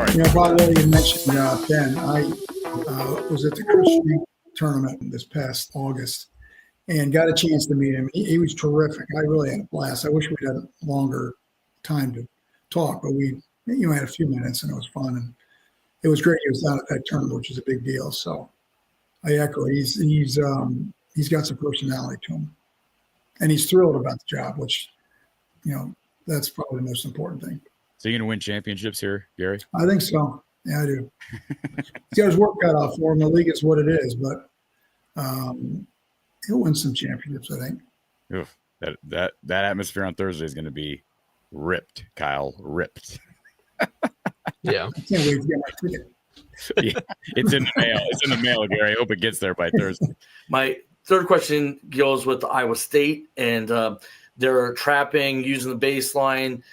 By the way, you mentioned Ben. I was at the Christian tournament this past August and got a chance to meet him. He was terrific. I really had a blast. I wish we'd had a longer time to talk, but we had a few minutes and it was fun. And it was great. He was down at that tournament, which is a big deal. So I echo. He's got some personality to him, and he's thrilled about the job, which that's probably the most important thing. So you're going to win championships here, Gary? I think so. Yeah, I do. He's got his work cut off for him. The league is what it is, but he'll win some championships, I think. Oof, that atmosphere on Thursday is going to be ripped, Kyle. Ripped. Yeah. I can't wait to get my ticket. Yeah, it's in the mail. It's in the mail, Gary. I hope it gets there by Thursday. My third question goes with Iowa State and their trapping, using the baseline.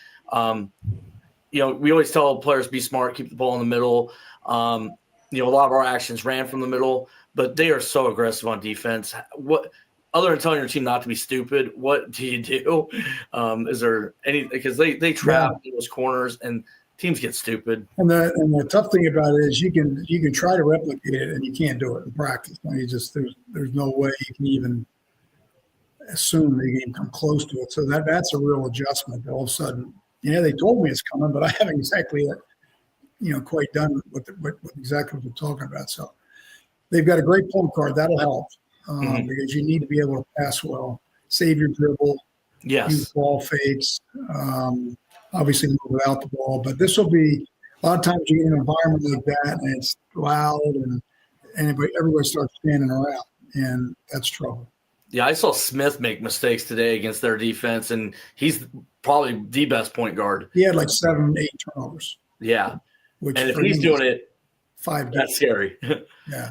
We always tell players be smart, keep the ball in the middle. A lot of our actions ran from the middle, but they are so aggressive on defense. What, other than telling your team not to be stupid, what do you do? Is there any, because they trap those corners and teams get stupid. And the tough thing about it is you can try to replicate it and you can't do it in practice. There's no way you can even assume that you can come close to it. So that's a real adjustment. All of a sudden, they told me it's coming, but I haven't exactly quite done what exactly what they're talking about. So they've got a great point guard. That'll help because you need to be able to pass well, save your dribble, use ball fakes, obviously move without the ball. But this will be a lot of times you get in an environment like that and it's loud and everybody starts standing around, and that's trouble. Yeah, I saw Smith make mistakes today against their defense, and he's probably the best point guard. He had like 7-8 turnovers. Yeah. And if he's doing it, 5 games. That's scary. Yeah.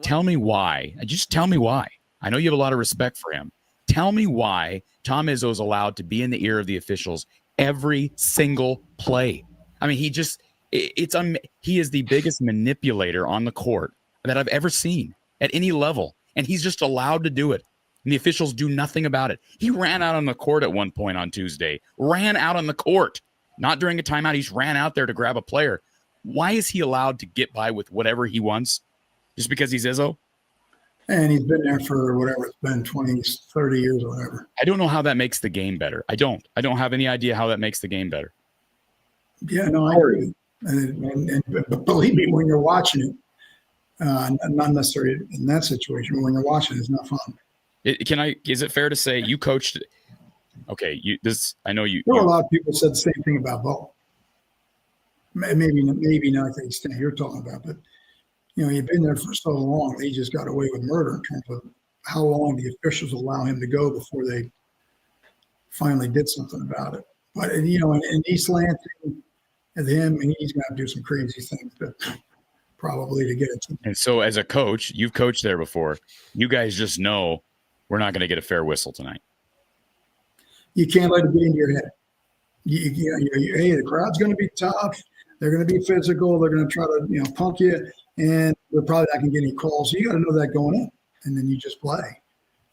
Tell me why. Just tell me why. I know you have a lot of respect for him. Tell me why Tom Izzo is allowed to be in the ear of the officials every single play. I mean, he is the biggest manipulator on the court that I've ever seen at any level, and he's just allowed to do it. And the officials do nothing about it. He ran out on the court at one point on Tuesday. Ran out on the court. Not during a timeout. He's ran out there to grab a player. Why is he allowed to get by with whatever he wants? Just because he's Izzo? And he's been there for whatever it's been, 20, 30 years or whatever. I don't know how that makes the game better. I don't have any idea how that makes the game better. Yeah, no, I agree. But believe me, when you're watching it, not necessarily in that situation, but when you're watching it, it's not fun. Is it fair to say you coached? Okay, I know you. There were a lot of people said the same thing about ball. Maybe not to the extent you're talking about, but you've been there for so long. He just got away with murder in terms of how long the officials allow him to go before they finally did something about it. But in East Lansing, and him, and he's going to do some crazy things, but probably to get it. And so, as a coach, you've coached there before. You guys just know we're not going to get a fair whistle tonight. You can't let it get into your head. Hey, the crowd's going to be tough. They're going to be physical. They're going to try to punk you, and we're probably not going to get any calls. So you got to know that going in, and then you just play.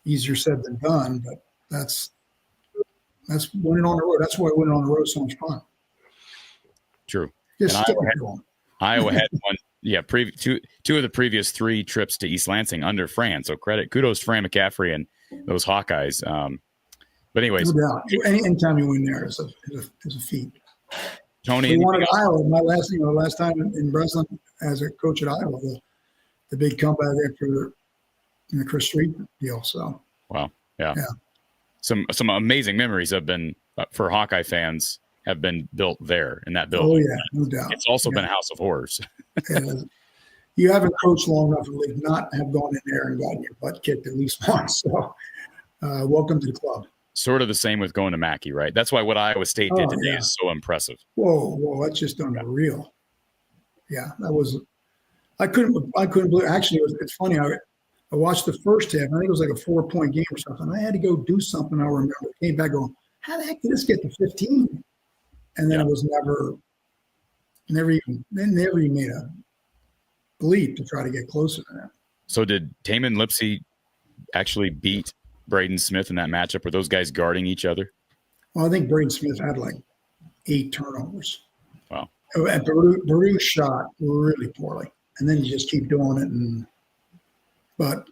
Easier said than done, but that's winning on the road. That's why winning on the road is so much fun. True. Iowa had one. Yeah, two of the previous 3 trips to East Lansing under Fran. So kudos to Fran McCaffrey and those Hawkeyes. But anyways, no doubt. Anytime you win there is a feat. Tony, we won at Iowa. My last time in Breslin as a coach at Iowa, the big comeback after the Chris Street deal. So wow, yeah. Some amazing memories have been for Hawkeye fans have been built there in that building. Oh yeah, no doubt. It's also been a house of horrors. You haven't coached long enough to not have gone in there and gotten your butt kicked at least once. So, welcome to the club. Sort of the same with going to Mackey, right? That's why what Iowa State did today is so impressive. Whoa, that's just unreal. Yeah, that was. I couldn't believe. Actually, it's funny. I watched the first half. I think it was like a 4-point game or something. I had to go do something. I remember. Came back going, how the heck did this get to 15? And then it was never even made a bleep to try to get closer to that. So did Taman Lipsey actually beat Braden Smith in that matchup? Were those guys guarding each other? Well, I think Braden Smith had like 8 turnovers. Wow. And Purdue shot really poorly, and then you just keep doing it. But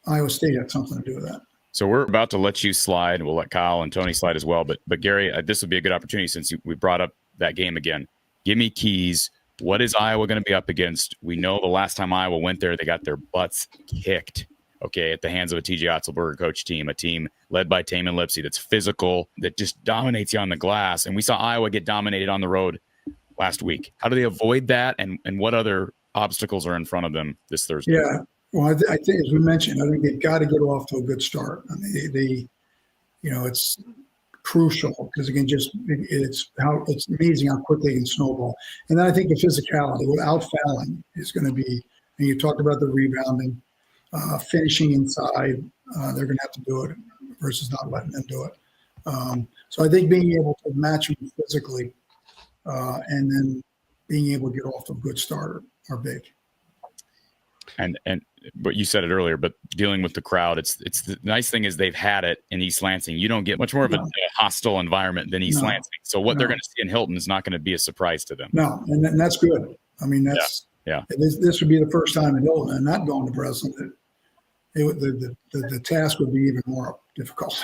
Iowa State had something to do with that. So we're about to let you slide. We'll let Kyle and Tony slide as well. But Gary, this would be a good opportunity since we brought up that game again. Give me keys. What is Iowa going to be up against? We know the last time Iowa went there, they got their butts kicked, okay, at the hands of a TJ Otzelberger coach team, a team led by Taman Lipsey that's physical, that just dominates you on the glass. And we saw Iowa get dominated on the road last week. How do they avoid that? And what other obstacles are in front of them this Thursday? Yeah. Well, I think, as we mentioned, I think they've got to get off to a good start. I mean, it's crucial because it's amazing how quickly they can snowball. And then I think the physicality without fouling is going to be. And you talked about the rebounding, finishing inside. They're going to have to do it versus not letting them do it. So I think being able to match them physically and then being able to get off to a good start are big. And but you said it earlier, but dealing with the crowd, it's the nice thing is they've had it in East Lansing. You don't get much more of a hostile environment than East Lansing. So what they're going to see in Hilton is not going to be a surprise to them. No, and that's good. I mean, this would be the first time in Hilton, and not going to Breslin. The task would be even more difficult.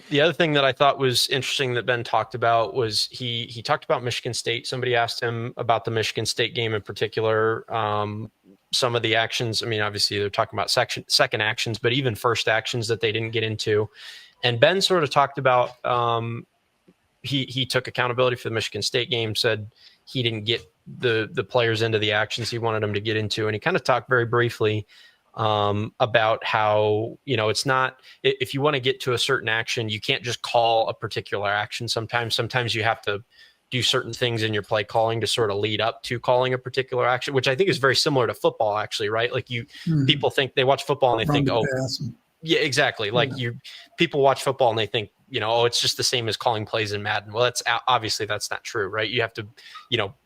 The other thing that I thought was interesting that Ben talked about was he talked about Michigan State. Somebody asked him about the Michigan State game in particular. Some of the actions, I mean, obviously they're talking about second actions, but even first actions that they didn't get into. And Ben sort of talked about he took accountability for the Michigan State game, said he didn't get the players into the actions he wanted them to get into. And he kind of talked very briefly about how, it's not, if you want to get to a certain action, you can't just call a particular action. Sometimes you have to do certain things in your play calling to sort of lead up to calling a particular action, which I think is very similar to football, actually, right? Like people think they watch football and they think, yeah, exactly. Like people watch football and they think, it's just the same as calling plays in Madden. Well, obviously that's not true, right? You have to,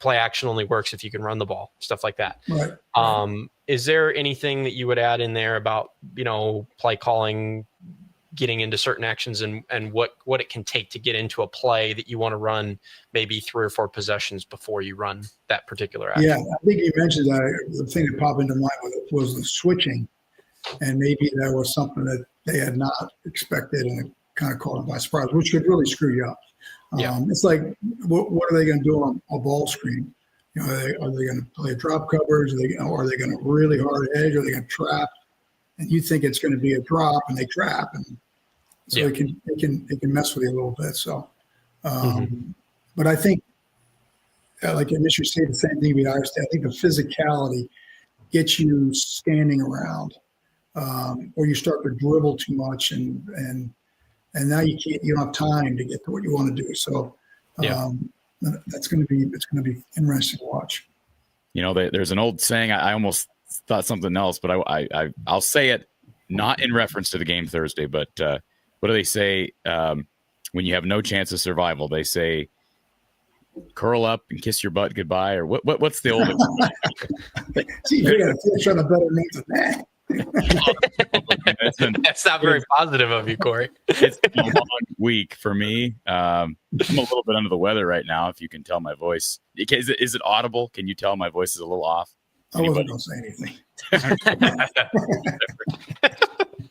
play action only works if you can run the ball, stuff like that. Right. Is there anything that you would add in there about, play calling, getting into certain actions and what it can take to get into a play that you want to run maybe 3 or 4 possessions before you run that particular action? Yeah, I think you mentioned that. The thing that popped into mind was the switching, and maybe that was something that they had not expected and it kind of caught them by surprise, which could really screw you up. It's like, what are they going to do on a ball screen? Are they going to play drop coverage? Are they going to really hard edge? Are they going to trap? And you think it's going to be a drop, and they trap, and so it can mess with you a little bit. So, but I think, like Michigan State, the same thing with Iowa State. I think the physicality gets you standing around, or you start to dribble too much, and now you don't have time to get to what you want to do. So, it's going to be interesting to watch. There's an old saying. I almost thought something else, but I'll say it not in reference to the game Thursday, but what do they say when you have no chance of survival? They say, curl up and kiss your butt goodbye, or what's the old See, you got to fish on a better name than that. That's not very positive of you, Corey. It's been a long week for me. I'm a little bit under the weather right now, if you can tell my voice. Is it audible? Can you tell my voice is a little off? Anybody? I wasn't going to say anything.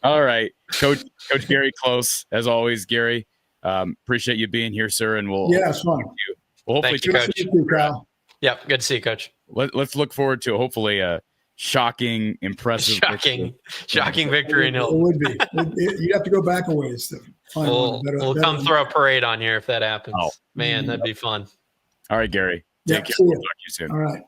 All right. Coach Gary Close, as always, Gary. Appreciate you being here, sir. And it's fun. We'll hopefully Thank you, Coach. See you, Kyle. Yep. Good to see you, Coach. Let's look forward to hopefully a shocking, impressive shocking victory in Hilton. It would be. You'd have to go back a ways to find we'll come throw a parade on here if that happens. Oh. Man, that'd be fun. All right, Gary. Take care. We'll talk to you soon. All right.